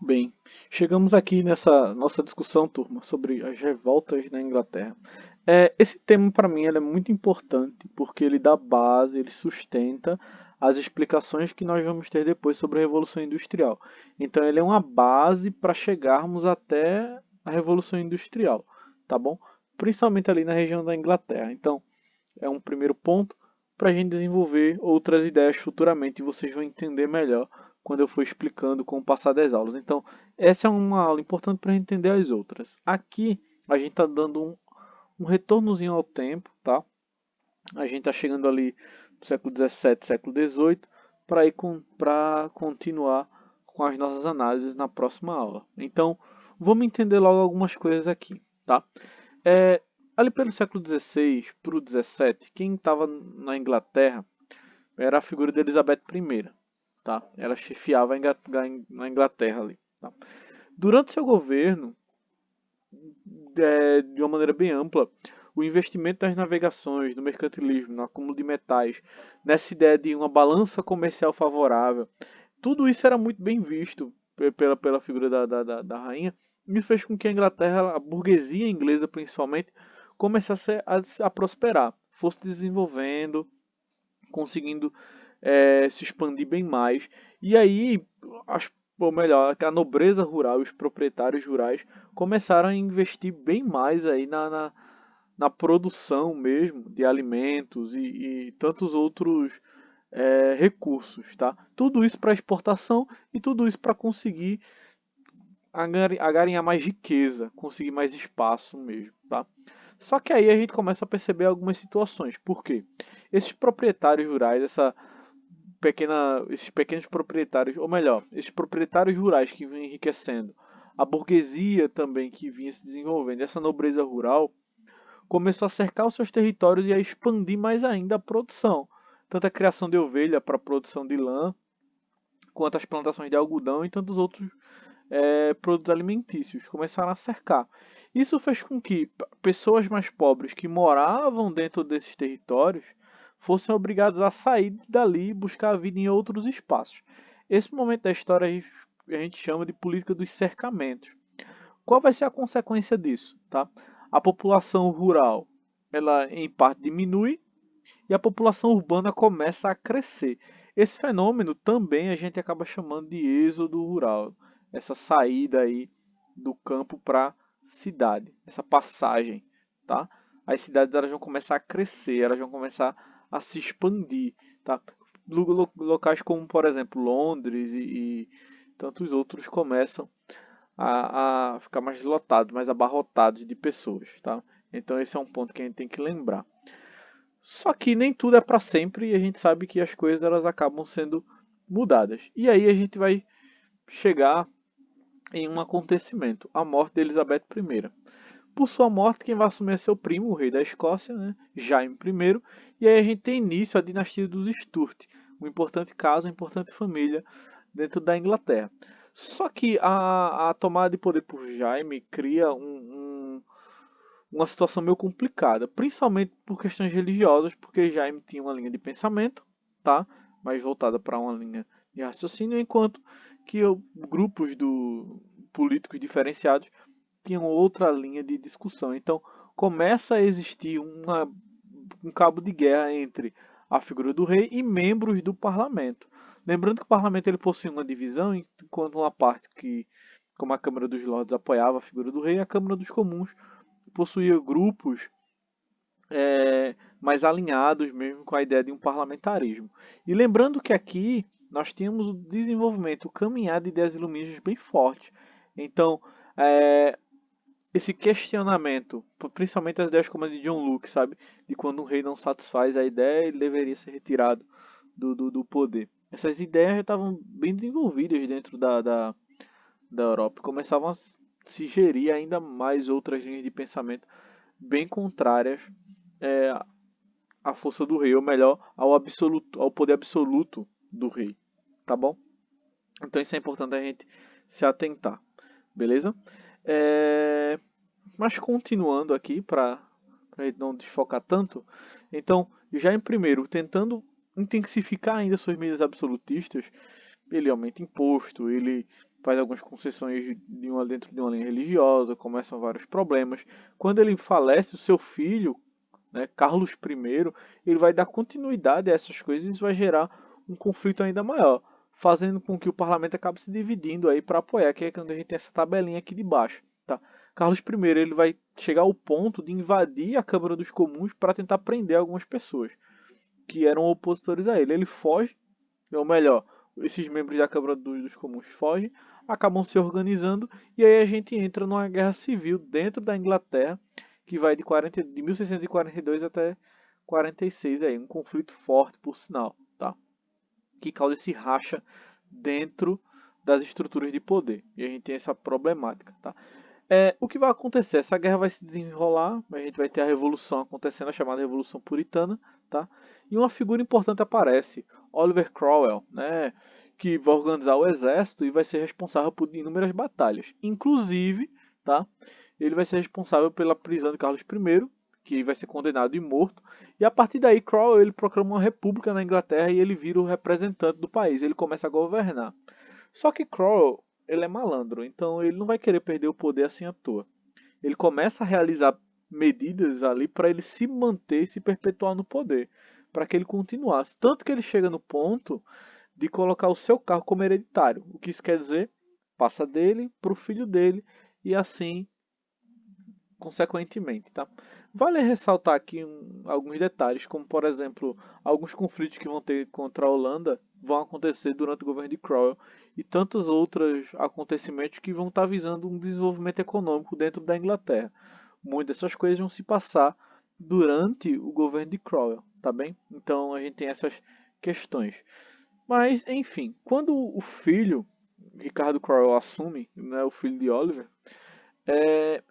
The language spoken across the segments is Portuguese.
Bem, chegamos aqui nessa nossa discussão, turma, sobre as revoltas na Inglaterra. Esse tema, para mim, ele é muito importante porque ele dá base, ele sustenta as explicações que nós vamos ter depois sobre a Revolução Industrial. Então, ele é uma base para chegarmos até a Revolução Industrial, tá bom? Principalmente ali na região da Inglaterra. Então, é um primeiro ponto para a gente desenvolver outras ideias futuramente e vocês vão entender melhor quando eu for explicando com o passar das aulas. Então, essa é uma aula importante para a gente entender as outras. Aqui, a gente está dando um retornozinho ao tempo, tá? A gente está chegando ali no século XVII, século XVIII, para continuar com as nossas análises na próxima aula. Então, vamos entender logo algumas coisas aqui, tá? É, Ali pelo século XVI para o XVII, quem estava na Inglaterra era a figura de Elizabeth I, tá? Ela chefiava na Inglaterra ali. Tá? Durante seu governo, de uma maneira bem ampla, o investimento nas navegações, no mercantilismo, no acúmulo de metais, nessa ideia de uma balança comercial favorável, tudo isso era muito bem visto pela figura da rainha. Isso fez com que a Inglaterra, a burguesia inglesa principalmente, começasse a prosperar, fosse desenvolvendo, conseguindo se expandir bem mais. E aí, ou melhor, a nobreza rural, os proprietários rurais começaram a investir bem mais aí na produção mesmo de alimentos e tantos outros recursos, tá? Tudo isso para exportação e tudo isso para conseguir agarinhar mais riqueza, conseguir mais espaço mesmo, tá? Só que aí a gente começa a perceber algumas situações. Por quê? Esses proprietários rurais, esses pequenos proprietários, ou melhor, esses proprietários rurais que vinham enriquecendo, a burguesia também que vinha se desenvolvendo, essa nobreza rural, começou a cercar os seus territórios e a expandir mais ainda a produção. Tanto a criação de ovelha para a produção de lã, quanto as plantações de algodão e tantos outros produtos alimentícios. Começaram a cercar. Isso fez com que pessoas mais pobres que moravam dentro desses territórios fossem obrigadas a sair dali e buscar a vida em outros espaços. Esse momento da história a gente chama de política dos cercamentos. Qual vai ser a consequência disso? Tá? A população rural, ela em parte diminui e a população urbana começa a crescer. Esse fenômeno também a gente acaba chamando de êxodo rural, essa saída aí do campo para cidade, essa passagem, tá? As cidades elas vão começar a crescer, elas vão começar a se expandir, tá? Locais como, por exemplo, Londres e tantos outros começam a ficar mais lotados, mais abarrotados de pessoas, tá? Então esse é um ponto que a gente tem que lembrar. Só que nem tudo é para sempre e a gente sabe que as coisas elas acabam sendo mudadas. E aí a gente vai chegar em um acontecimento, a morte de Elizabeth I. Por sua morte, quem vai assumir é seu primo, o rei da Escócia, né, Jaime I, e aí a gente tem início a dinastia dos Stuart, um importante caso, uma importante família dentro da Inglaterra. Só que a tomada de poder por Jaime cria uma situação meio complicada, principalmente por questões religiosas, porque Jaime tinha uma linha de pensamento, tá? Mais voltada para uma linha de raciocínio, enquanto que grupos políticos diferenciados tinham outra linha de discussão. Então começa a existir um cabo de guerra entre a figura do rei e membros do parlamento. Lembrando que o parlamento ele possui uma divisão, enquanto uma parte que, como a Câmara dos Lordes, apoiava a figura do rei, a Câmara dos Comuns possuía grupos mais alinhados mesmo com a ideia de um parlamentarismo. E lembrando que aqui nós tínhamos o desenvolvimento, o caminhar de ideias iluministas bem forte. Então, esse questionamento, principalmente as ideias como a de John Locke, sabe? De quando um rei não satisfaz a ideia, ele deveria ser retirado do poder. Essas ideias já estavam bem desenvolvidas dentro da Europa. Começavam a se gerir ainda mais outras linhas de pensamento bem contrárias é, à força do rei, ou melhor, ao poder absoluto do rei, tá bom? Então isso é importante a gente se atentar, beleza? Mas continuando aqui, para a gente não desfocar tanto, então, já em primeiro, tentando intensificar ainda suas medidas absolutistas, ele aumenta imposto, ele faz algumas concessões dentro de uma linha religiosa, começam vários problemas. Quando ele falece, o seu filho, né, Carlos I, ele vai dar continuidade a essas coisas e isso vai gerar um conflito ainda maior, fazendo com que o parlamento acabe se dividindo aí para apoiar, que é quando a gente tem essa tabelinha aqui de baixo. Tá? Carlos I ele vai chegar ao ponto de invadir a Câmara dos Comuns para tentar prender algumas pessoas que eram opositores a ele. Ele foge, ou melhor, esses membros da Câmara dos Comuns fogem, acabam se organizando e aí a gente entra numa guerra civil dentro da Inglaterra que vai de 1642 até 46 aí, um conflito forte por sinal, tá? Que causa esse racha dentro das estruturas de poder. E a gente tem essa problemática, tá? O que vai acontecer? Essa guerra vai se desenrolar, a gente vai ter a revolução acontecendo, a chamada Revolução Puritana, tá? E uma figura importante aparece, Oliver Cromwell, né? Que vai organizar o exército e vai ser responsável por inúmeras batalhas. Inclusive, tá? Ele vai ser responsável pela prisão de Carlos I, que vai ser condenado e morto. E a partir daí, Cromwell ele proclama uma república na Inglaterra e ele vira o representante do país. Ele começa a governar. Só que Cromwell ele é malandro, então ele não vai querer perder o poder assim à toa. Ele começa a realizar medidas ali para ele se manter e se perpetuar no poder, para que ele continuasse. Tanto que ele chega no ponto de colocar o seu cargo como hereditário. O que isso quer dizer? Passa dele para o filho dele e assim consequentemente, tá? Vale ressaltar aqui alguns detalhes, como por exemplo, alguns conflitos que vão ter contra a Holanda vão acontecer durante o governo de Cromwell e tantos outros acontecimentos que vão estar visando um desenvolvimento econômico dentro da Inglaterra. Muitas dessas coisas vão se passar durante o governo de Cromwell, tá bem? Então a gente tem essas questões. Mas, enfim, quando o filho, Ricardo Cromwell, assume, né, o filho de Oliver,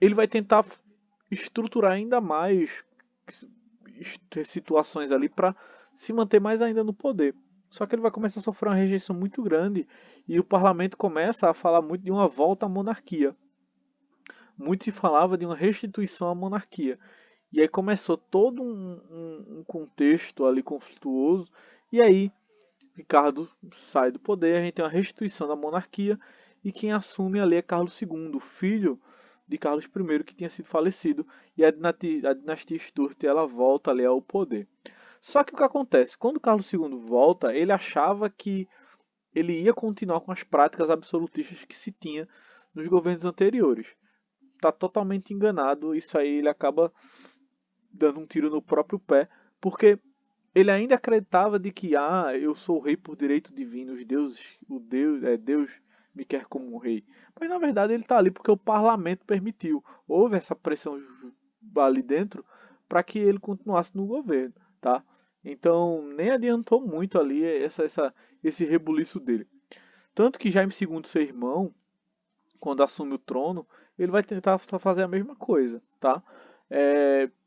ele vai tentar estruturar ainda mais situações ali para se manter mais ainda no poder. Só que ele vai começar a sofrer uma rejeição muito grande e o parlamento começa a falar muito de uma volta à monarquia. Muito se falava de uma restituição à monarquia. E aí começou todo um contexto ali conflituoso. E aí Ricardo sai do poder, a gente tem uma restituição da monarquia e quem assume ali é Carlos II, filho de Carlos I, que tinha sido falecido, e a dinastia Stuart ela volta ali ao poder. Só que o que acontece? Quando Carlos II volta, ele achava que ele ia continuar com as práticas absolutistas que se tinha nos governos anteriores. Está totalmente enganado, isso aí ele acaba dando um tiro no próprio pé, porque ele ainda acreditava de que eu sou o rei por direito divino, os deuses, Deus me quer como um rei. Mas na verdade ele está ali porque o parlamento permitiu. Houve essa pressão ali dentro para que ele continuasse no governo, tá? Então nem adiantou muito ali esse rebuliço dele. Tanto que Jaime II, seu irmão, quando assume o trono, ele vai tentar fazer a mesma coisa, tá?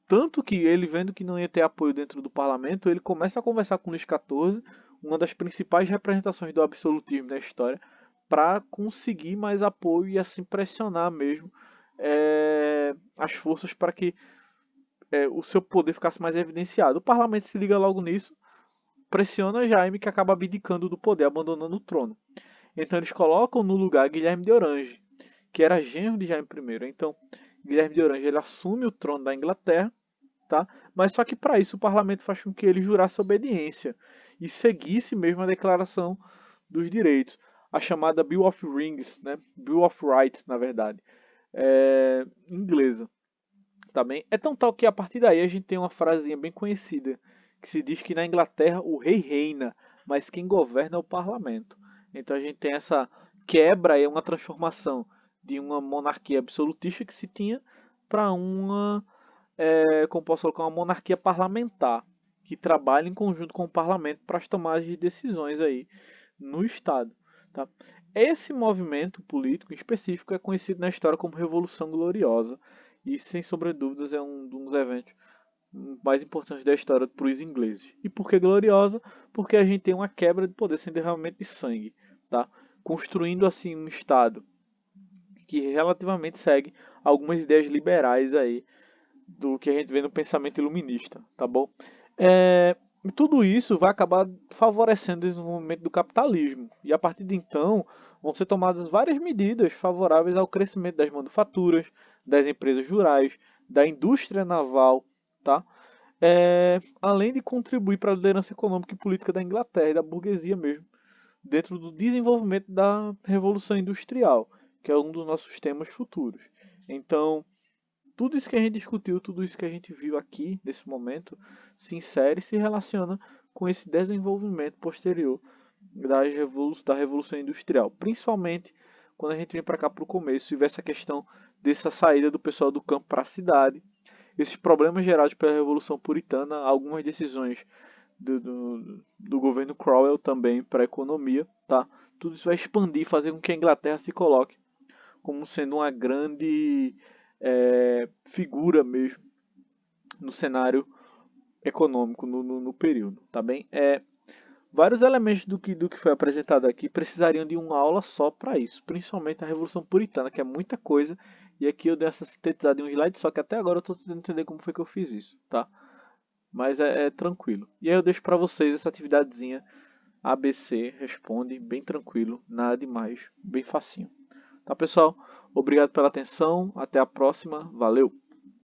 Tanto que ele, vendo que não ia ter apoio dentro do parlamento, ele começa a conversar com Luís XIV, uma das principais representações do absolutismo na história, para conseguir mais apoio e assim pressionar mesmo as forças para que o seu poder ficasse mais evidenciado. O parlamento se liga logo nisso, pressiona Jaime, que acaba abdicando do poder, abandonando o trono. Então eles colocam no lugar Guilherme de Orange, que era genro de Jaime I. Então Guilherme de Orange ele assume o trono da Inglaterra, tá? Mas só que para isso o parlamento faz com que ele jurasse obediência e seguisse mesmo a Declaração dos Direitos, a chamada Bill of Rights, né? Bill of Rights, na verdade, inglesa. Tá bem? É tão tal que a partir daí a gente tem uma frasinha bem conhecida que se diz que na Inglaterra o rei reina, mas quem governa é o parlamento. Então a gente tem essa quebra e uma transformação de uma monarquia absolutista que se tinha para uma, como posso colocar, uma monarquia parlamentar que trabalha em conjunto com o parlamento para as tomadas de decisões aí no Estado. Tá? Esse movimento político em específico é conhecido na história como Revolução Gloriosa e sem sombra de dúvidas é um dos eventos mais importantes da história para os ingleses. E por que gloriosa? Porque a gente tem uma quebra de poder sem derramamento de sangue, tá? Construindo assim um Estado que relativamente segue algumas ideias liberais aí do que a gente vê no pensamento iluminista, tá bom? E tudo isso vai acabar favorecendo o desenvolvimento do capitalismo. E a partir de então, vão ser tomadas várias medidas favoráveis ao crescimento das manufaturas, das empresas rurais, da indústria naval, tá? Além de contribuir para a liderança econômica e política da Inglaterra e da burguesia mesmo, dentro do desenvolvimento da Revolução Industrial, que é um dos nossos temas futuros. Então, tudo isso que a gente discutiu, tudo isso que a gente viu aqui nesse momento, se insere e se relaciona com esse desenvolvimento posterior da Revolução Industrial. Principalmente quando a gente vem para cá para o começo e vê essa questão dessa saída do pessoal do campo para a cidade, esses problemas gerados pela Revolução Puritana, algumas decisões do governo Cromwell também para a economia, tá? Tudo isso vai expandir, fazer com que a Inglaterra se coloque como sendo uma grande figura mesmo no cenário econômico no período, tá bem? Vários elementos do que foi apresentado aqui precisariam de uma aula só para isso, principalmente a Revolução Puritana, que é muita coisa, e aqui eu dei essa sintetizada em um slide, só que até agora eu estou tentando entender como foi que eu fiz isso, tá? Mas é tranquilo. E aí eu deixo para vocês essa atividadezinha ABC, responde, bem tranquilo, nada demais, bem facinho. Tá, pessoal? Obrigado pela atenção, até a próxima, valeu!